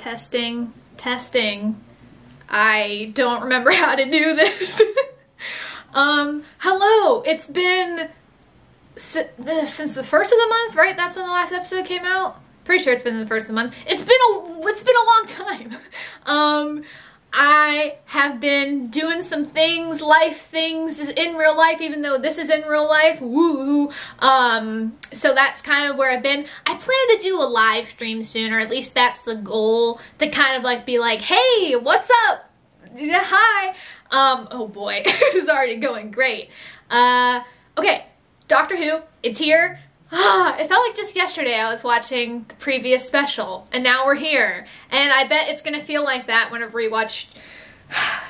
Testing, testing. I don't remember how to do this. Hello. It's been since the first of the month, right? That's when the last episode came out. Pretty sure it's been the first of the month. It's been a long time. I have been doing some things, life things in real life, even though this is in real life. Woo! So that's kind of where I've been. I plan to do a live stream soon, or at least that's the goal, to kind of like be like, hey, what's up? Hi. Oh boy, this is already going great. Okay, Doctor Who, it's here. It felt like just yesterday I was watching the previous special, and now we're here. And I bet it's gonna feel like that whenever we watch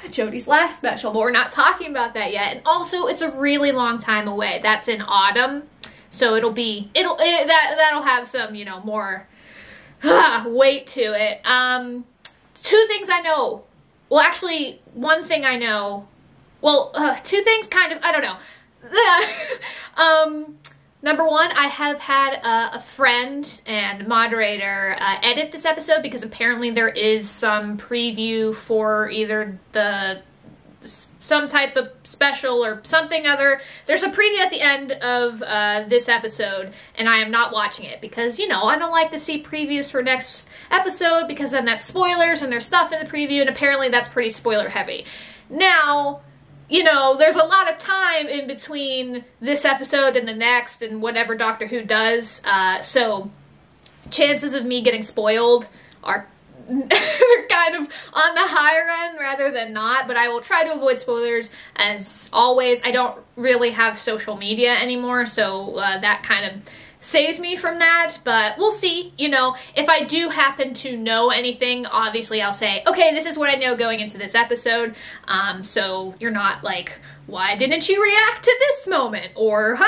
Jodie's last special, but we're not talking about that yet. And also, it's a really long time away. That's in autumn, so that'll have some, you know, more weight to it. Two things I know. Well, actually, one thing I know. Well, two things kind of, I don't know. Number one, I have had a friend and moderator edit this episode because apparently there is some preview for either some type of special or something other. There's a preview at the end of this episode, and I am not watching it because, you know, I don't like to see previews for next episode because then that's spoilers and there's stuff in the preview, and apparently that's pretty spoiler heavy. Now, you know, there's a lot of time in between this episode and the next and whatever Doctor Who does, so chances of me getting spoiled are they're kind of on the higher end rather than not, but I will try to avoid spoilers as always. I don't really have social media anymore, so that kind of saves me from that, but we'll see. You know, if I do happen to know anything, obviously I'll say, okay, this is what I know going into this episode, so you're not like, why didn't you react to this moment, or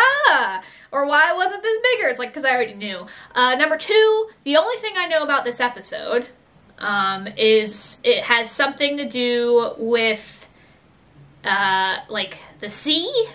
or why wasn't this bigger? It's like, because I already knew. Number two, the only thing I know about this episode is it has something to do with like the sea,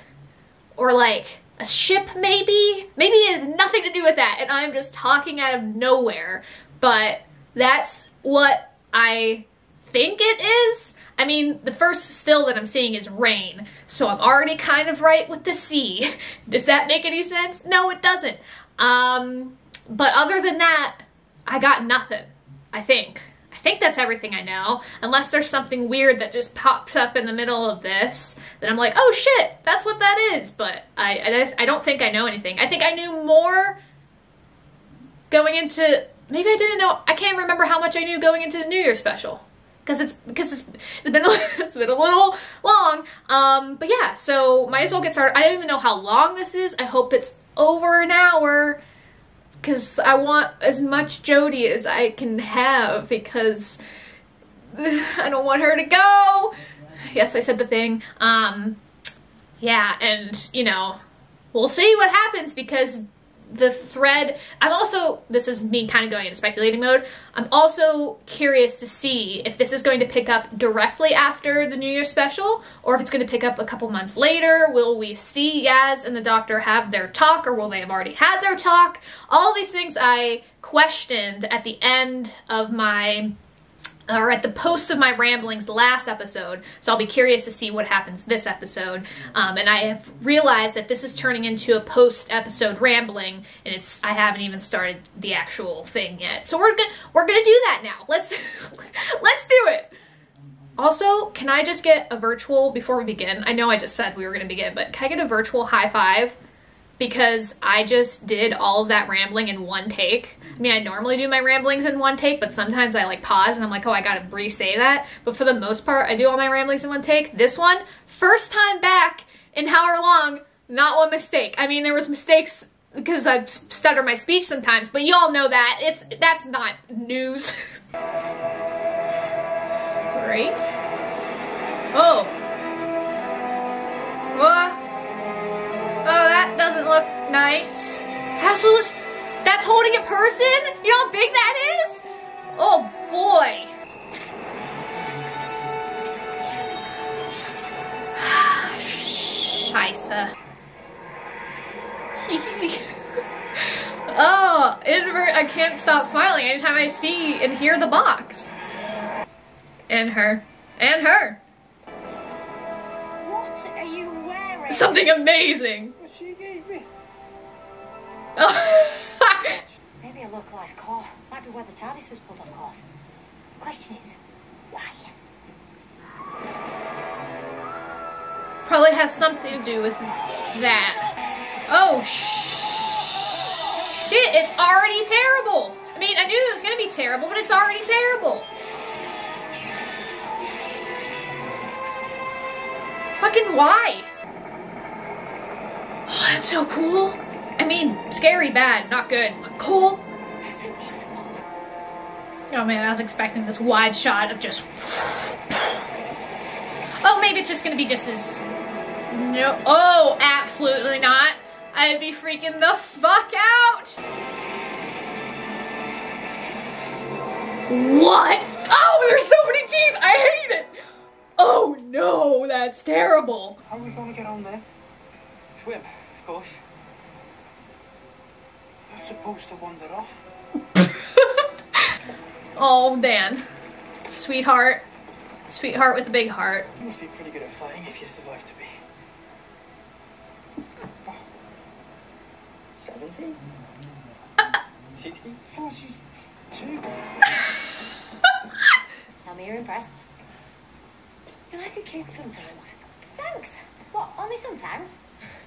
or like a ship, maybe? Maybe it has nothing to do with that, and I'm just talking out of nowhere, but that's what I think it is. I mean, the first still that I'm seeing is rain, so I'm already kind of right with the sea. Does that make any sense? No, it doesn't. But other than that, I got nothing, I think. I think that's everything I know, unless there's something weird that just pops up in the middle of this, then I'm like, oh shit, that's what that is, but I don't think I know anything. I think I knew more going into, maybe I didn't know, I can't remember how much I knew going into the New Year's special, because it's been it's been a little long, but yeah, so might as well get started. I don't even know how long this is. I hope it's over an hour, because I want as much Jodie as I can have, because I don't want her to go. Yes, I said the thing. Yeah, and, you know, we'll see what happens, because the thread, I'm also, this is me kind of going into speculating mode, I'm also curious to see if this is going to pick up directly after the New Year's special, or if it's going to pick up a couple months later. Will we see Yaz and the Doctor have their talk, or will they have already had their talk? All these things I questioned at the end of my, or at the post of my ramblings last episode, so I'll be curious to see what happens this episode. And I have realized that this is turning into a post-episode rambling, and I haven't even started the actual thing yet. So we're gonna do that now. Let's let's do it. Also, can I just get a virtual before we begin? I know I just said we were gonna begin, but can I get a virtual high five? Because I just did all of that rambling in one take. I mean, I normally do my ramblings in one take, but sometimes I like pause and I'm like, oh, I gotta re-say that. But for the most part, I do all my ramblings in one take. This one, first time back in however long, not one mistake. I mean, there was mistakes because I stutter my speech sometimes, but you all know that. That's not news. 3. Oh. Oh, that doesn't look nice. That's holding a person? You know how big that is? Oh boy. Scheisse. Oh, I can't stop smiling anytime I see and hear the box. And her. And her. What are you wearing? Something amazing. What she gave me. Oh. Maybe a localized core. Might be where the TARDIS was pulled off course. The question is, why? Probably has something to do with that. Oh, shit, it's already terrible. I mean, I knew it was gonna be terrible, but it's already terrible. Fucking why? Oh, that's so cool. I mean, scary, bad, not good, but cool. That's impossible. Oh man, I was expecting this wide shot of just... Oh, maybe it's just gonna be just this... No, oh, absolutely not. I'd be freaking the fuck out. What? Oh, there's so many teeth, I hate it. Oh no, that's terrible. How are we going to get on there? Swim, of course. You're supposed to wander off. Oh, Dan. Sweetheart. Sweetheart with a big heart. You must be pretty good at flying if you survive to be 70? 60? 42? Tell me you're impressed. You're like a kid sometimes. Thanks. What, only sometimes?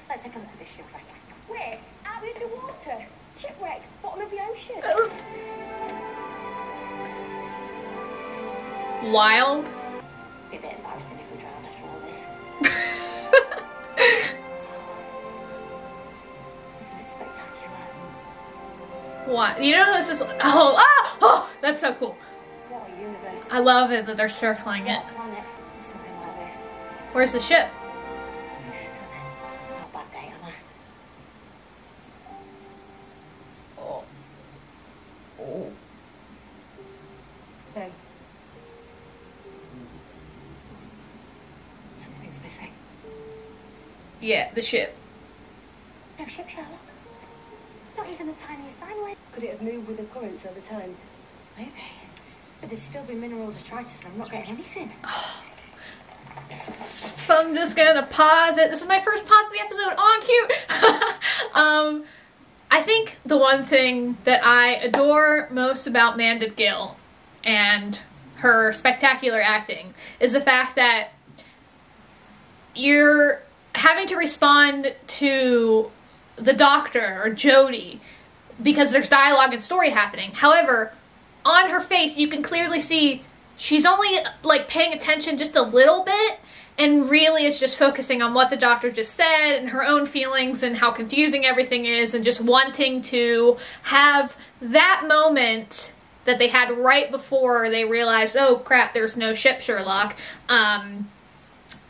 Let's take a look at this shipwreck. Wait, out in the water. Shipwreck, bottom of the ocean. Wild. Be a bit embarrassing if we drowned after all this. Isn't it spectacular? What? You know this is... Oh, that's so cool. What a universe. I love it that they're circling it. What planet is something like this? Where's the ship? It's stunning. Not a bad day, am I? Oh. Oh. No. Something's missing. Yeah, the ship. No ship, Sherlock. Not even the tiniest sign of it. Could it have moved with the currents over time? Maybe. But there's still been mineral detritus and I'm not getting anything. I'm just gonna pause it. This is my first pause of the episode. Oh, cute. I think the one thing that I adore most about Mandip Gill and her spectacular acting is the fact that you're having to respond to the Doctor or Jodie because there's dialogue and story happening. However, on her face, you can clearly see she's only like paying attention just a little bit and really is just focusing on what the Doctor just said and her own feelings and how confusing everything is and just wanting to have that moment that they had right before they realized, oh crap, there's no ship, Sherlock.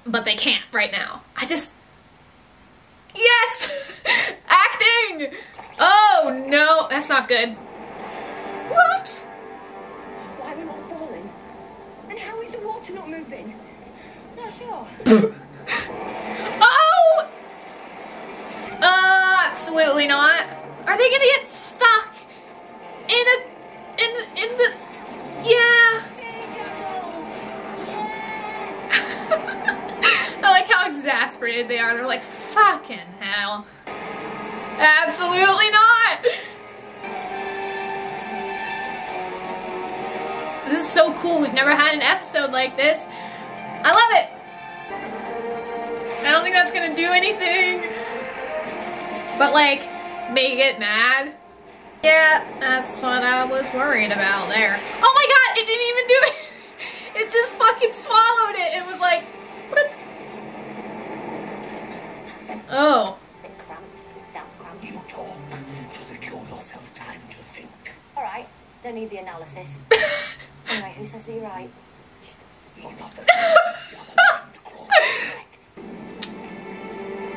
But they can't right now. Yes! Acting! Oh no, that's not good. What? Why are we not falling? And how is the water not moving? Not sure. Oh! Absolutely not. Are they gonna get stuck in the... Yeah. I like how exasperated they are. They're like, fucking hell. Absolutely not! This is so cool. We've never had an episode like this. I love it! I don't think that's gonna do anything. But like, make it mad. Yeah, that's what I was worried about there. Oh my god, it didn't even do it! It just fucking swallowed it. It was like, what? Oh. Bit cramped. Damn cramped. You talk to secure yourself time to think. Alright, don't need the analysis. Anyway, who says that you're right? You're not the same. You're the one to call. Correct.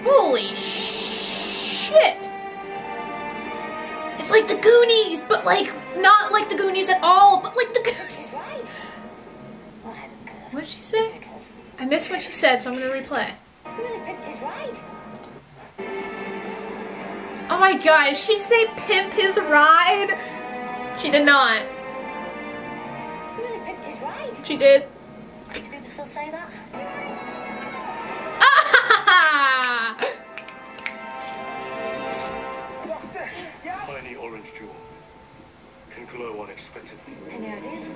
Holy shit. It's like the Goonies, but like, not like the Goonies at all, but like the Goonies. She's right. Well, I don't care. What did she say? I missed what she said, so I'm gonna replay. You really picked his right. Oh my god, did she say pimp his ride? She did not. You really pimped his ride. She did. Do people still say that? Ah! Doctor, yes? Tiny orange jewel can glow unexpectedly. Any ideas?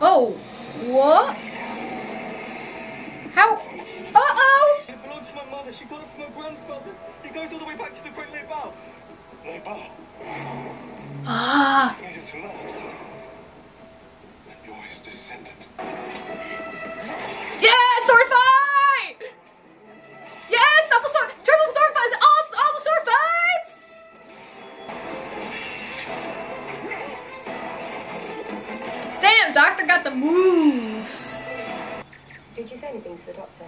Oh, what? How? Uh-oh! It belongs to my mother. She got it from her grandfather. It goes all the way back to the Great Les Baux. Les Baux Ah. needed to land. And you're his descendant. Yeah, sword fight! Yes, double sword, triple sword fights, all the sword fights! Damn, Doctor got the moves. Did you say anything to the doctor?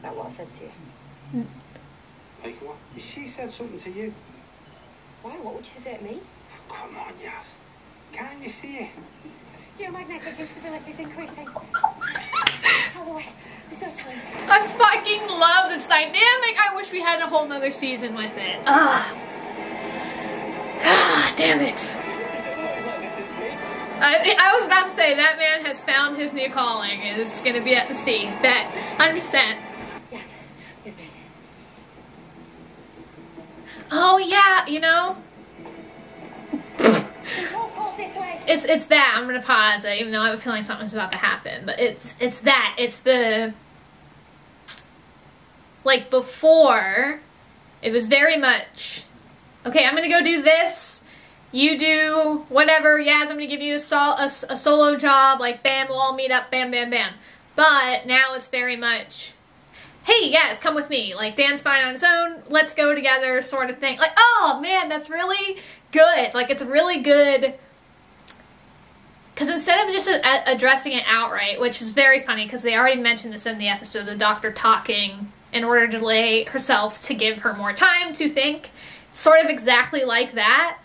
About what I said to you? Hey, what? She said something to you. Why? What would she say to me? Come on, Yaz. Can't you see it? Geomagnetic instability is increasing. How the way? There's no time. I fucking love this dynamic. I wish we had a whole nother season with it. Ah, damn it. It's always like this at sea. I was about to say, that man has found his new calling. Is going to be at the sea. Bet. 100%. Yes, with me. Oh, yeah, you know? Control course this way. It's that. I'm going to pause it, even though I have a feeling something's about to happen. But it's that. It's the... Like, before, it was very much... Okay, I'm going to go do this. You do whatever. Yaz, I'm going to give you a solo job. Like, bam, we'll all meet up. Bam, bam, bam. But now it's very much... Hey, Yaz, come with me. Like, Dan's fine on his own. Let's go together sort of thing. Like, oh, man, that's really good. Like, it's really good... Because instead of just addressing it outright, which is very funny because they already mentioned this in the episode, the doctor talking in order to delay herself to give her more time to think, sort of exactly like that,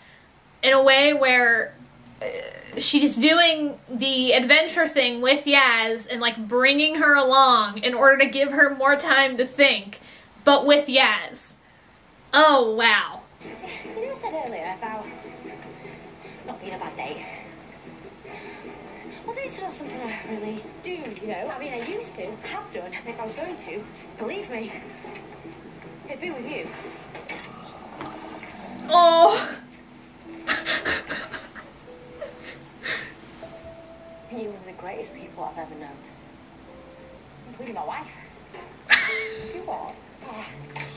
in a way where she's doing the adventure thing with Yaz and like bringing her along in order to give her more time to think, but with Yaz. Oh, wow. You know, I said earlier about not being a bad date. Well, date's not something I really do, you know. I mean, I used to, have done, and if I was going to, believe me, it'd be with you. Oh. You're one of the greatest people I've ever known. Including my wife. You what? Yeah,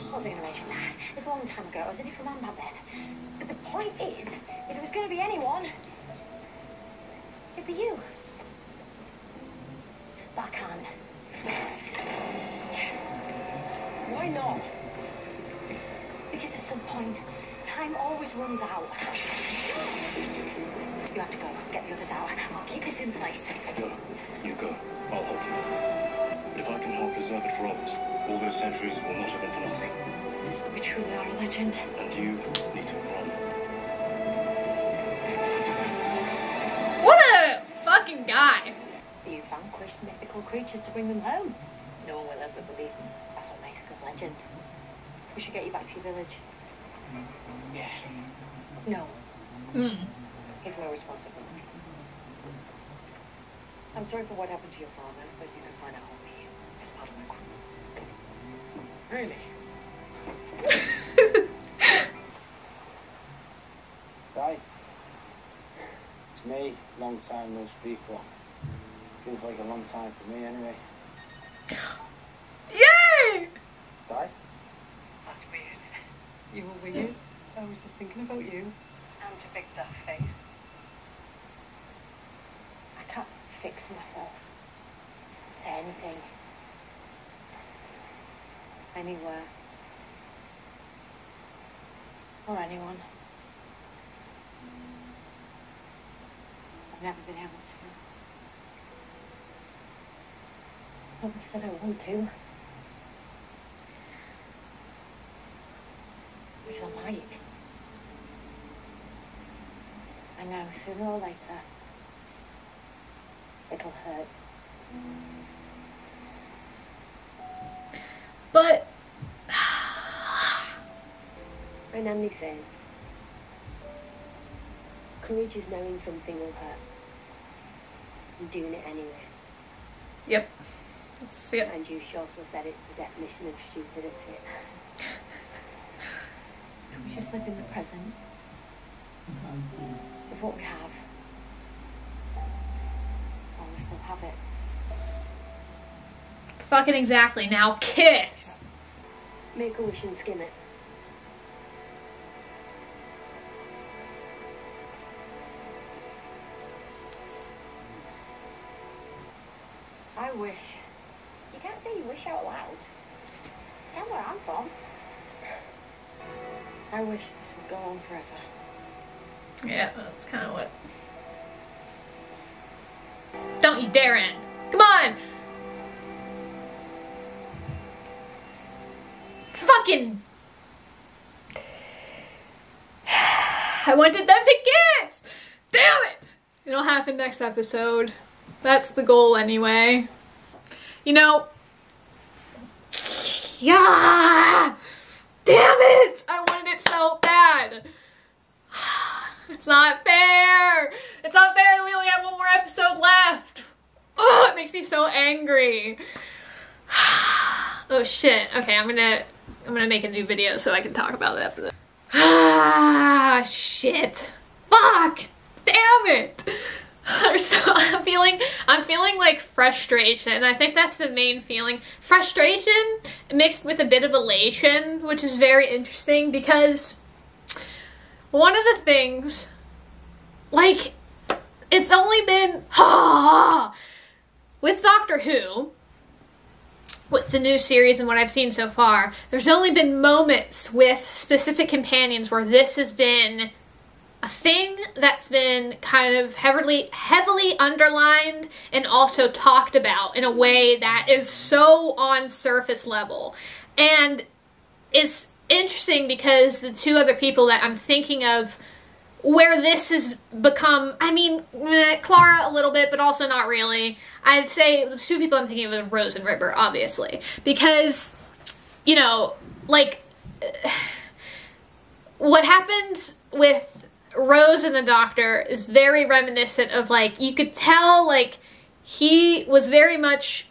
I wasn't going to mention that. It's a long time ago. I was a different man back then. But the point is, if it was going to be anyone, it'd be you. But I can't. Why not? Because at some point, time always runs out. You have to go. Get the others out. I'll keep this in place. No, you go. I'll hold you. If I can help preserve it for others, all those centuries will not have been for nothing. We truly are a legend. And you need to run. What a fucking guy. You vanquished mythical creatures to bring them home. No one will ever believe them. That's what makes a good legend. We should get you back to your village. Yeah. No, Hmm. it's my responsibility. I'm sorry for what happened to your father, but you can find a home here as part of my crew. Hmm. Hi. It's me. Long time no speak, but feels like a long time for me anyway. Yay! Di? That's weird. You were weird. I was just thinking about you. And your big duck face. I can't fix myself to anything. Anywhere. Or anyone. I've never been able to. Not because I don't want to. Because I might. I know, sooner or later, it'll hurt. But friend Andy says, courage is knowing something will hurt and doing it anyway. Yep. That's it. And you also said it's the definition of stupidity. Can we just live in the present with what we have while we still have it? Fucking exactly. Now kiss. Make a wish and skim it. I wish. You can't say you wish out loud. That's where I'm from. I wish this would go on forever. Yeah, that's kind of what. Don't you dare end. Come on! Fucking. I wanted them to kiss! Damn it! It'll happen next episode. That's the goal anyway. You know. Yeah! Damn it! I wanted it so bad. It's not fair! It's not fair that we only have one more episode left! Oh, it makes me so angry. Oh shit. Okay, I'm gonna make a new video so I can talk about it after this. Ah, shit. Fuck! Damn it! So I'm feeling like frustration. I think that's the main feeling. Frustration mixed with a bit of elation, which is very interesting because one of the things, like, it's only been, with Doctor Who, with the new series and what I've seen so far, there's only been moments with specific companions where this has been a thing that's been kind of heavily underlined and also talked about in a way that is so on surface level. And it's interesting because the two other people that I'm thinking of where this has become, I mean, Clara a little bit, but also not really. I'd say the two people I'm thinking of are Rose and River, obviously. Because, you know, like, what happened with Rose and the Doctor is very reminiscent of, like, you could tell, like, he was very much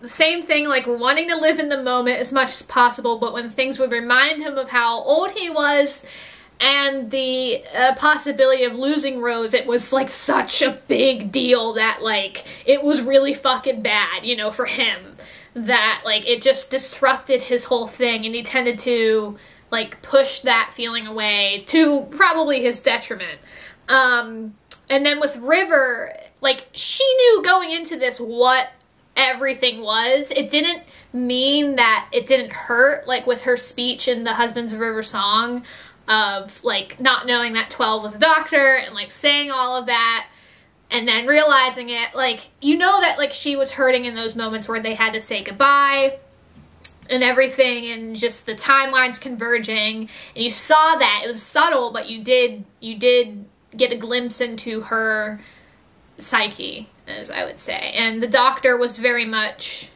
the same thing, like, wanting to live in the moment as much as possible, but when things would remind him of how old he was and the possibility of losing Rose, it was, like, such a big deal that, like, it was really fucking bad, you know, for him. That, like, it just disrupted his whole thing, and he tended to, like, push that feeling away to probably his detriment. And then with River, like, she knew going into this what everything was. It didn't mean that it didn't hurt, like with her speech in the Husbands of River song of, like, not knowing that 12 was a doctor and, like, saying all of that and then realizing it, like, you know that, like, she was hurting in those moments where they had to say goodbye and everything, and just the timelines converging, and you saw that. It was subtle, but you did get a glimpse into her psyche, as I would say. And the Doctor was very much,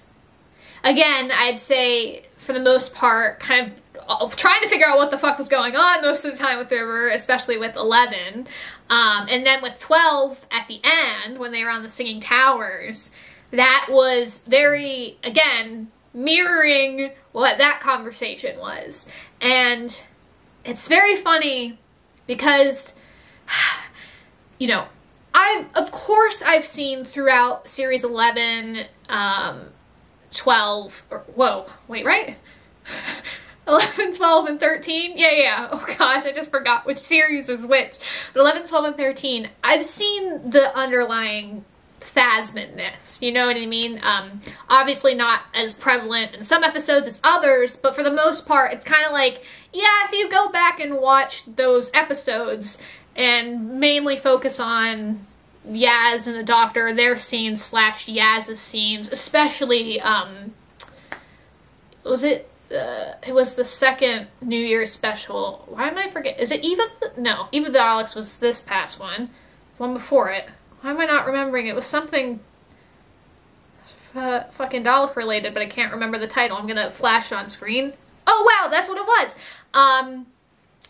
again, I'd say, for the most part, kind of trying to figure out what the fuck was going on most of the time with River, especially with 11. And then with 12, at the end, when they were on the Singing Towers, that was very, again, mirroring what that conversation was. And it's very funny because, you know, of course I've seen throughout series 11, 12, or, whoa, wait, right? 11, 12, and 13? Yeah. Oh gosh, I just forgot which series is which. But 11, 12, and 13, I've seen the underlying phasmidness, you know what I mean? Obviously not as prevalent in some episodes as others, but for the most part, it's kind of like, yeah, if you go back and watch those episodes and mainly focus on Yaz and the Doctor, their scenes / Yaz's scenes, especially, it was the second New Year's special. Why am I forgetting? Is it Eve of the... No, Eve of the Daleks was this past one. The one before it. Why am I not remembering? It was something fucking Dalek related, but I can't remember the title. I'm gonna flash on screen. Oh wow, that's what it was.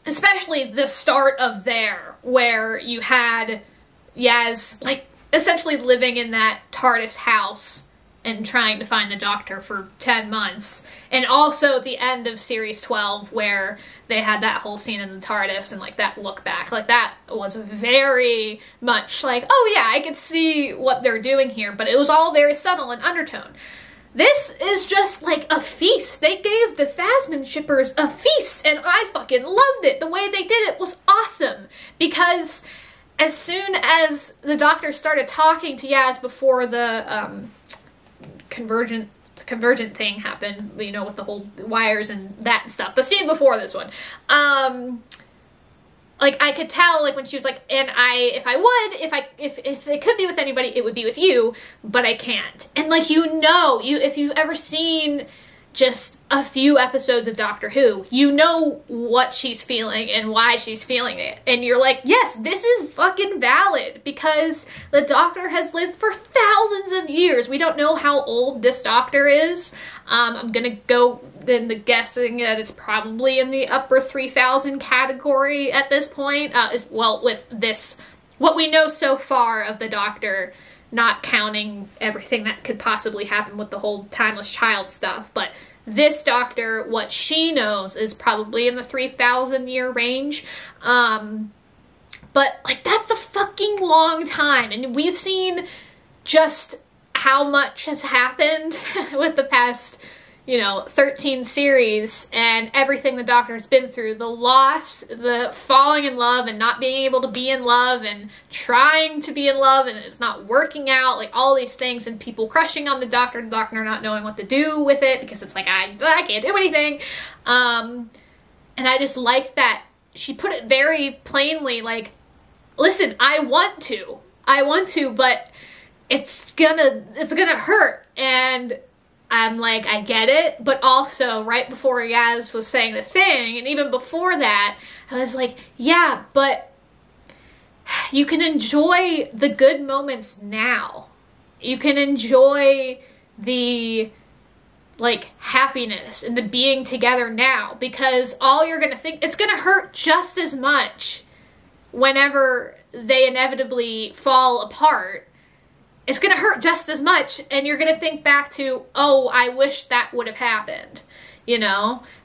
especially the start of there, where you had Yaz, like, essentially living in that TARDIS house and trying to find the Doctor for 10 months. And also at the end of Series 12, where they had that whole scene in the TARDIS and, like, that look back. Like, that was very much like, oh yeah, I could see what they're doing here, but it was all very subtle and undertone. This is just like a feast. They gave the Phasmin shippers a feast, and I fucking loved it. The way they did it was awesome, because as soon as the Doctor started talking to Yaz before the convergent thing happened, you know, with the whole wires and that stuff, the scene before this one, like, I could tell, like, when she was like, and if it could be with anybody, it would be with you, but I can't. And, like, if you've ever seen just a few episodes of Doctor Who, you know what she's feeling and why she's feeling it. And you're like, yes, this is fucking valid, because the Doctor has lived for thousands of years. We don't know how old this Doctor is. I'm gonna go in the guessing that it's probably in the upper 3,000 category at this point, as well, with this, what we know so far of the Doctor, not counting everything that could possibly happen with the whole timeless child stuff. But this Doctor, what she knows, is probably in the 3,000 year range. But, like, that's a fucking long time, and we've seen just how much has happened with the past, 13 series, and everything the Doctor has been through. The loss, the falling in love and not being able to be in love, and trying to be in love and it's not working out, like, all these things, and people crushing on the Doctor not knowing what to do with it, because it's like, I can't do anything. And I just like that she put it very plainly, like, listen, I want to, but it's gonna hurt. And I'm like, I get it, but also right before Yaz was saying the thing, and even before that, I was like, yeah, but you can enjoy the good moments now. You can enjoy the, like, happiness and the being together now, because all you're gonna think, it's gonna hurt just as much whenever they inevitably fall apart. It's going to hurt just as much, and you're going to think back to, oh, I wish that would have happened,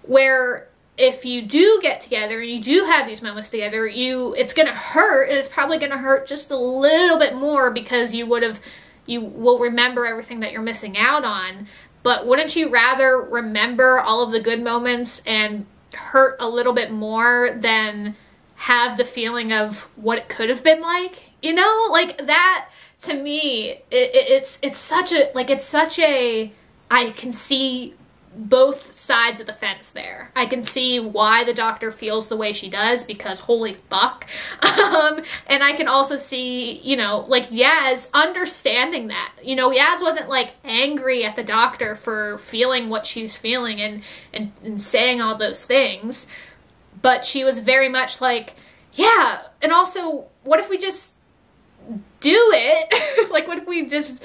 where if you do get together and you do have these moments together, it's going to hurt, and it's probably going to hurt just a little bit more, because you will remember everything that you're missing out on. But wouldn't you rather remember all of the good moments and hurt a little bit more than have the feeling of what it could have been like? Like, that, to me, it's such a, I can see both sides of the fence there. I can see why the Doctor feels the way she does, because holy fuck. And I can also see, like, Yaz understanding that. Yaz wasn't, like, angry at the Doctor for feeling what she's feeling and saying all those things, but she was very much like, yeah, and also, what if we just do it? Like, what if we just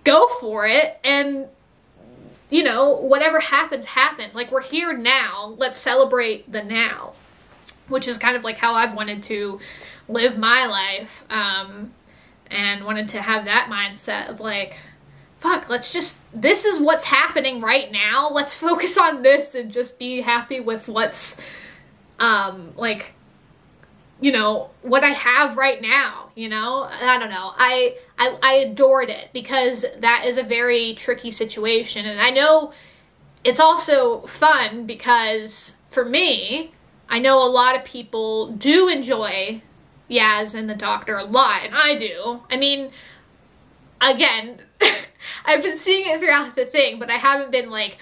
go for it, and whatever happens, happens. Like, we're here now, let's celebrate the now, which is kind of like how I've wanted to live my life, and wanted to have that mindset of, like, fuck, this is what's happening right now, let's focus on this and just be happy with what's, what I have right now, I don't know. I adored it, because that is a very tricky situation. And I know it's also fun, because for me, I know a lot of people do enjoy Yaz and the Doctor a lot, and I do. I mean, again, I've been seeing it throughout the thing, but I haven't been like,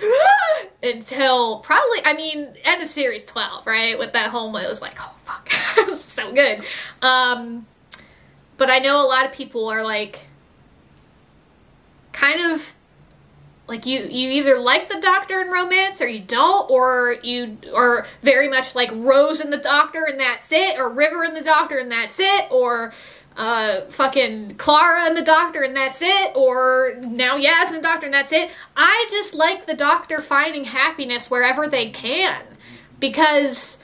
until probably, end of Series 12, right? With that whole, it was like, oh fuck, it was so good. But I know a lot of people are like, kind of, like, you either like the Doctor in romance or you don't, or you are very much like Rose and the Doctor and that's it, or River and the Doctor and that's it, or fucking Clara and the Doctor and that's it, or now Yaz and the Doctor and that's it. I just like the Doctor finding happiness wherever they can, because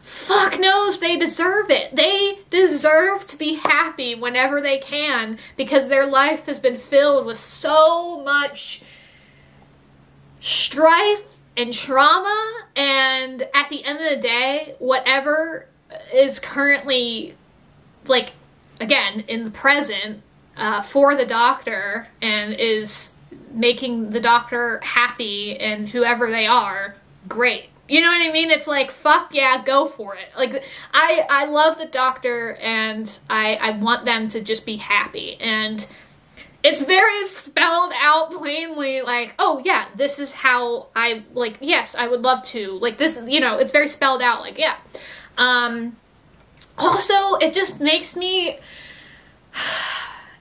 fuck knows they deserve it. They deserve to be happy whenever they can, because their life has been filled with so much strife and trauma, and at the end of the day, whatever is currently, like, again, in the present, for the Doctor, and is making the Doctor happy and whoever they are, great. You know what I mean? It's like, fuck yeah, go for it. Like, I love the Doctor, and I want them to just be happy. And it's very spelled out plainly, like, oh yeah, this is how I, like, yes, I would love to. Like, this, you know, it's very spelled out, like, yeah. Also, it just makes me,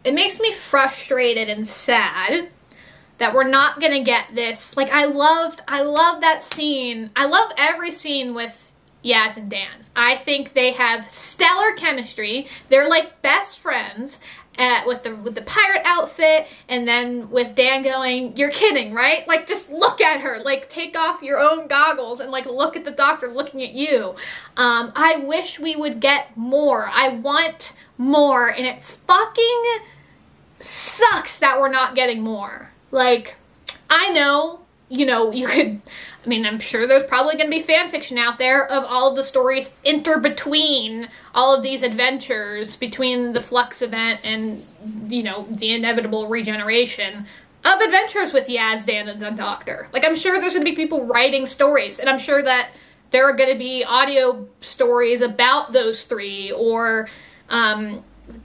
it makes me frustrated and sad that we're not gonna get this. Like, I love that scene. I love every scene with Yaz and Dan. I think they have stellar chemistry. They're like best friends, with the pirate outfit, and then with Dan going, "You're kidding, right?" Like, just look at her. Like, take off your own goggles and, like, look at the Doctor looking at you. I wish we would get more. I want more, and it fucking sucks that we're not getting more. Like, I know, you know, you could, I mean, I'm sure there's probably going to be fan fiction out there of all of the stories between all of these adventures, between the Flux event and, you know, the inevitable regeneration of adventures with Yaz, Dan, and the Doctor. Like, I'm sure there's going to be people writing stories, and I'm sure that there are going to be audio stories about those three, or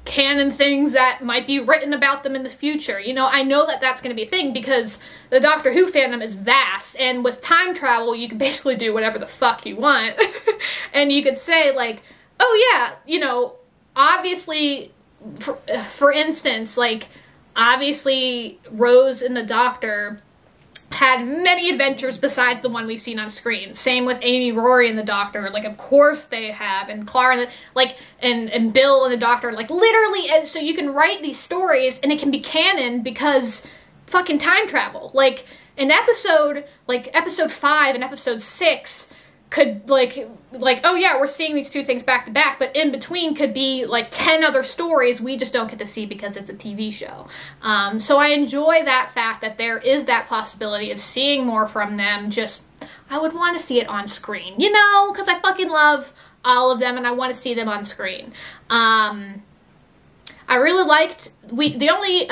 canon things that might be written about them in the future. You know, I know that that's going to be a thing, because the Doctor Who fandom is vast, and with time travel, you can basically do whatever the fuck you want. And you could say, like, oh yeah, you know, obviously, for instance, like, obviously Rose and the Doctor had many adventures besides the one we've seen on screen. Same with Amy, Rory, and the Doctor. Like, of course they have. And Clara, and Bill and the Doctor. Like, literally, and so you can write these stories, and it can be canon because fucking time travel. Like, an episode, like episode 5 and episode 6 could, like, oh yeah, we're seeing these two things back to back, but in between could be, like, 10 other stories we just don't get to see because it's a TV show. So I enjoy that fact that there is that possibility of seeing more from them. Just, I would want to see it on screen, you know, because I fucking love all of them, and I want to see them on screen. I really liked, the only,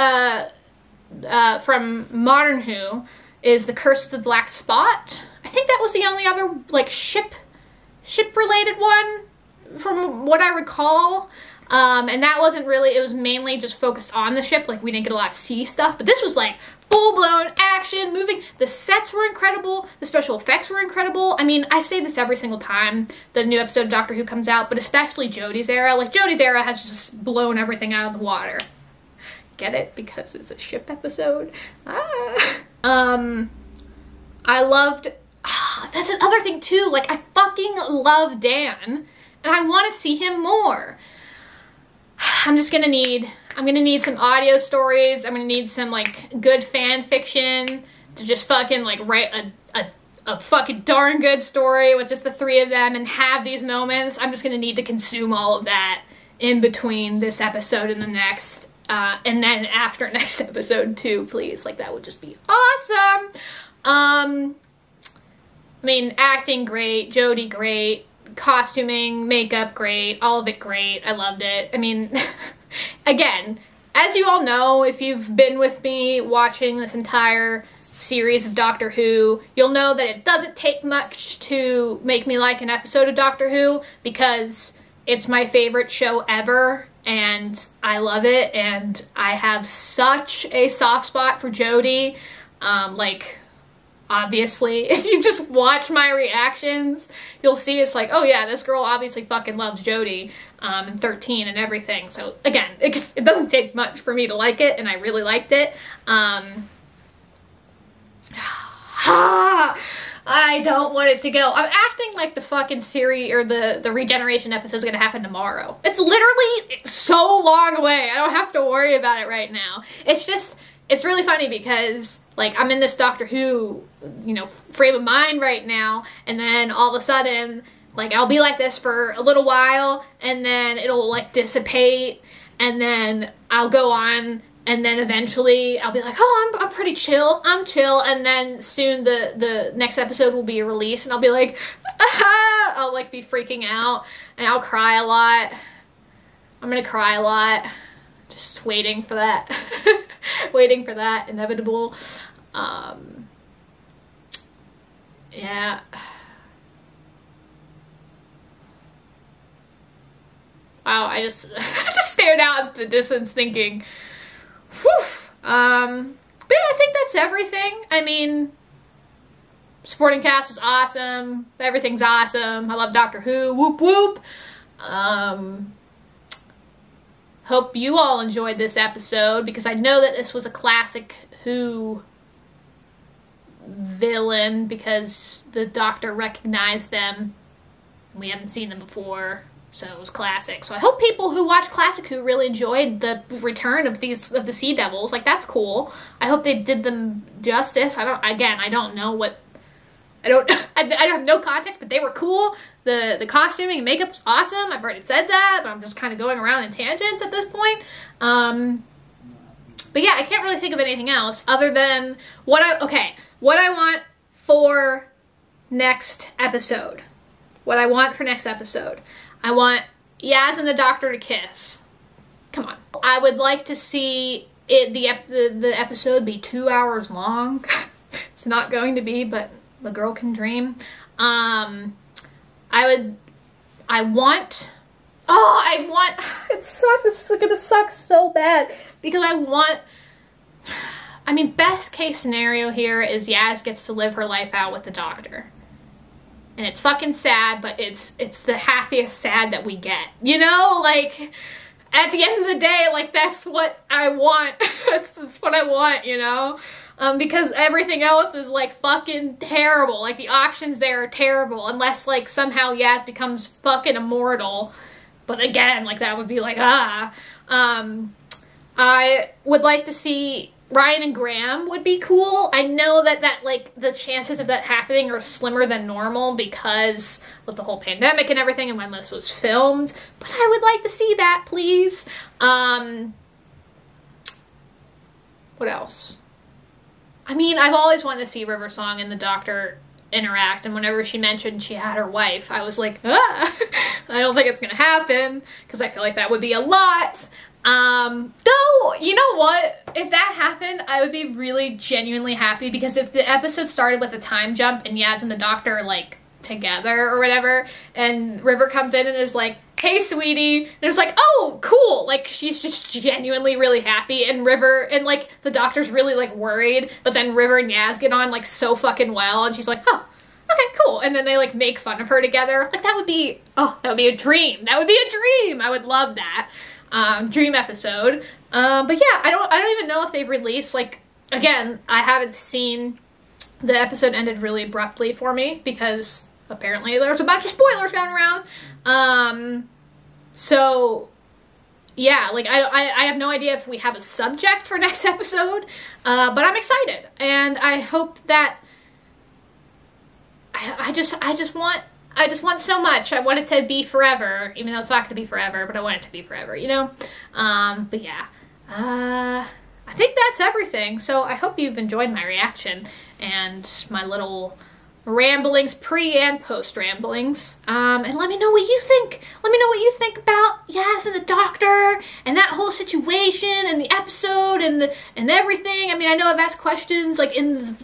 from Modern Who, is The Curse of the Black Spot. I think that was the only other, like, ship-related one, from what I recall. And that wasn't really, it was mainly just focused on the ship. Like, we didn't get a lot of sea stuff, but this was, like, full-blown action, moving. The sets were incredible. The special effects were incredible. I mean, I say this every single time the new episode of Doctor Who comes out, but especially Jodie's era. Like, Jodie's era has just blown everything out of the water. Get it? Because it's a ship episode. I loved, that's another thing too, like, I fucking love Dan, and I want to see him more. I'm gonna need some audio stories. I'm gonna need some, like, good fan fiction to just fucking, like, write a fucking darn good story with just the three of them and have these moments. I'm just gonna need to consume all of that in between this episode and the next. And then after next episode too, please. Like, that would just be awesome. I mean, acting great, Jodie great, costuming, makeup great, all of it great. I loved it. I mean, again, as you all know, if you've been with me watching this entire series of Doctor Who, you'll know that it doesn't take much to make me like an episode of Doctor Who, because it's my favorite show ever, and I love it, and I have such a soft spot for Jodie. Like, obviously, if you just watch my reactions, you'll see it's like, oh yeah, this girl obviously fucking loves Jodie, and 13 and everything. So again, it doesn't take much for me to like it, and I really liked it. I don't want it to go. I'm acting like the fucking series or the regeneration episode is gonna happen tomorrow. It's literally so long away. I don't have to worry about it right now. It's just, it's really funny because, like, I'm in this Doctor Who, you know, frame of mind right now, and then all of a sudden, Like, I'll be like this for a little while, and then it'll, like, dissipate, and then I'll go on, and then eventually I'll be like, oh, I'm pretty chill. I'm chill. And then soon the next episode will be released, and I'll be like, ah! I'll, like, be freaking out, and I'll cry a lot. I'm gonna cry a lot. Just waiting for that. Waiting for that inevitable. Yeah. Wow, I just stared out at the distance thinking, whew. But yeah, I think that's everything. I mean, supporting cast was awesome. Everything's awesome. I love Doctor Who. Whoop whoop. Hope you all enjoyed this episode, because I know that this was a classic Who villain because the Doctor recognized them. We haven't seen them before, so it was classic. So I hope people who watch Classic Who really enjoyed the return of the Sea Devils. Like, that's cool. I hope they did them justice. I don't know what. I have no context, but they were cool. The costuming and makeup was awesome. I've already said that, but I'm just kind of going around in tangents at this point. But yeah, I can't really think of anything else other than what I want for next episode. What I want for next episode. I want Yaz and the Doctor to kiss. Come on. I would like to see the episode be 2 hours long. It's not going to be, but the girl can dream. I want, it's gonna suck so bad, because I mean, best case scenario here is Yaz gets to live her life out with the Doctor. And it's fucking sad, but it's the happiest sad that we get. You know, like, at the end of the day, like, that's what I want. that's what I want, you know? Because everything else is, like, fucking terrible. Like, the options there are terrible, unless, like, somehow Yaz becomes fucking immortal. But again, like, that would be like, I would like to see Ryan and Graham would be cool. I know that like, the chances of that happening are slimmer than normal because with the whole pandemic and everything and when this was filmed, but I would like to see that, please. What else? I mean, I've always wanted to see River Song and the Doctor interact, and whenever she mentioned she had her wife, I was like, I don't think it's gonna happen, because I feel like that would be a lot. Though, you know what? If that happened, I would be really genuinely happy, because if the episode started with a time jump and Yaz and the Doctor are, like, together or whatever, and River comes in and is like, hey, sweetie, and it's like, oh, cool, like, she's just genuinely really happy, and like, the Doctor's really, like, worried, but then River and Yaz get on, like, so fucking well, and she's like, oh, okay, cool, and then they, like, make fun of her together. Like, that would be a dream. That would be a dream. I would love that. Dream episode. But yeah, I don't even know if they've released, like, again, I haven't seen, the episode ended really abruptly for me because apparently there's a bunch of spoilers going around. So yeah, like, I have no idea if we have a subject for next episode, but I'm excited, and I hope that, I just want so much. I want it to be forever, even though it's not going to be forever, but I want it to be forever, you know? But yeah, I think that's everything. So I hope you've enjoyed my reaction and my little ramblings, pre and post ramblings. And let me know what you think. Let me know what you think about Yaz and the Doctor and that whole situation and the episode and everything. I mean, I know I've asked questions, like,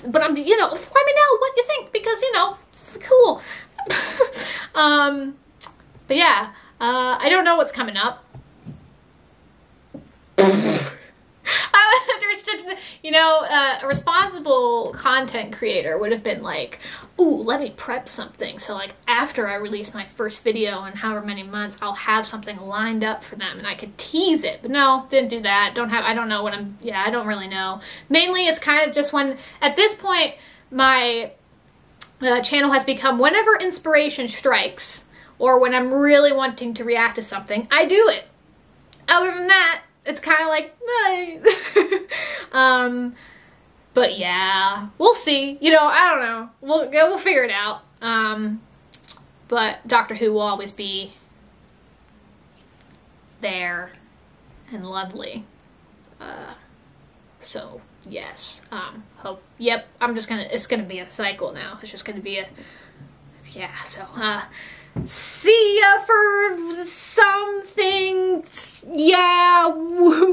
but I'm, you know, let me know what you think, because, you know, it's cool. But yeah, I don't know what's coming up. You know, a responsible content creator would have been like, ooh, let me prep something, so, like, after I release my first video in however many months, I'll have something lined up for them and I could tease it. But no, didn't do that. I don't know what I don't really know. Mainly it's kind of just when, at this point, my channel has become whenever inspiration strikes, or when I'm really wanting to react to something, I do it. Other than that, it's kind of like, but yeah, we'll see. You know, I don't know. We'll figure it out. but Doctor Who will always be there and lovely. So yes, hope. Yep, I'm just gonna. It's gonna be a cycle now. It's just gonna be a. Yeah. So see ya for something. Yeah. Woo.